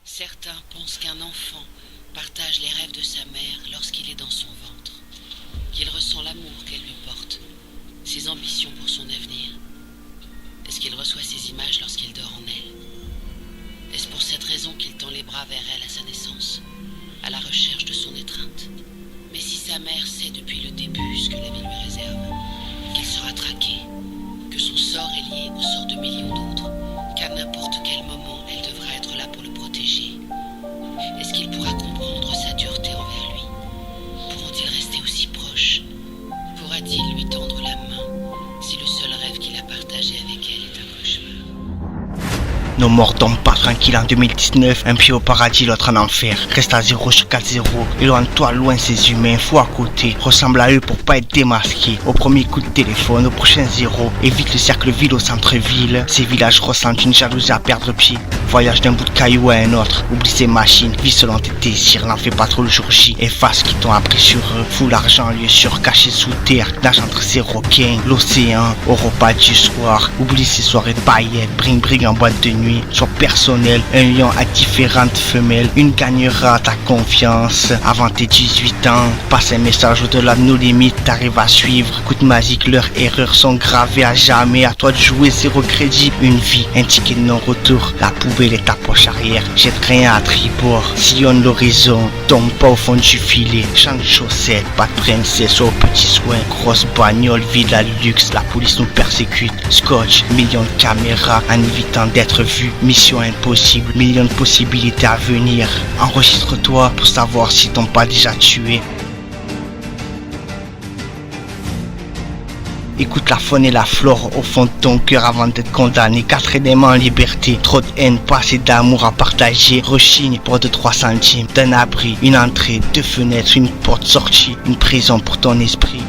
Certains pensent qu'un enfant partage les rêves de sa mère lorsqu'il est dans son ventre, qu'il ressent l'amour qu'elle lui porte, ses ambitions pour son avenir. Est-ce qu'il reçoit ses images lorsqu'il dort en elle? Est-ce pour cette raison qu'il tend les bras vers elle à sa naissance, à la recherche de son étreinte? Mais si sa mère sait depuis le début ce que la vie lui réserve, qu'il sera traqué, que son sort est lié au sort de millions d'autres, qu'à n'importe quel moment elle devra être là pour le protéger, est-ce qu'il pourra comprendre sa dureté envers lui? Pourront-ils rester aussi proches? Pourra-t-il lui tendre la main si le seul rêve qu'il a partagé avec elle est un cauchemar? Nos morts dorment pas tranquilles en 2019, un pied au paradis, l'autre en enfer. Reste à 0 sur 4-0, éloigne-toi loin ces humains, faut à côté. Ressemble à eux pour pas être démasqué. Au premier coup de téléphone, au prochain zéro, évite le cercle ville au centre-ville. Ces villages ressentent une jalousie à perdre pied. Voyage d'un bout de caillou à un autre, oublie ces machines, vis selon tes désirs, n'en fais pas trop le jour J. Efface ce qui t'ont appris sur eux, fous l'argent en lieu sûr, caché sous terre, nage entre ces requins, l'océan, au repas du soir. Oublie ces soirées de paillettes, bring en boîte de nuit. Sois personnel, un lion à différentes femelles, une gagnera ta confiance avant tes 18 ans. Passe un message au-delà de nos limites, t'arrives à suivre. Coup de magique, leurs erreurs sont gravées à jamais. À toi de jouer, zéro crédit, une vie, un ticket de non-retour. La poubelle est ta poche arrière, jette rien à tribord. Sillonne l'horizon, tombe pas au fond du filet. Change de chaussettes, pas de princesse aux petits soins. Grosse bagnole, vide à luxe, la police nous persécute. Scotch, millions de caméras en évitant d'être vu. Mission impossible, millions de possibilités à venir. Enregistre-toi pour savoir si t'ont pas déjà tué. Écoute la faune et la flore au fond de ton cœur avant d'être condamné. 4 éléments en liberté, trop de haine, pas assez d'amour à partager. Rechigne pour 2-3 centimes, d'un abri, une entrée, 2 fenêtres, une porte sortie, une prison pour ton esprit.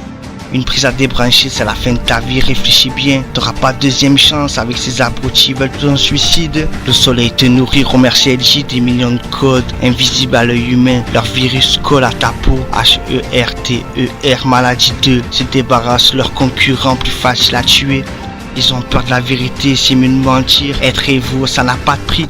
Une prise à débrancher, c'est la fin de ta vie, réfléchis bien. T'auras pas de deuxième chance avec ces abrutis veulent ton suicide. Le soleil te nourrit, remercie LG, des millions de codes invisibles à l'œil humain. Leur virus colle à ta peau, HERTER, maladie 2. Se débarrassent leurs concurrents, plus facile à tuer. Ils ont peur de la vérité, c'est mieux de mentir. Être et vous, ça n'a pas de prix.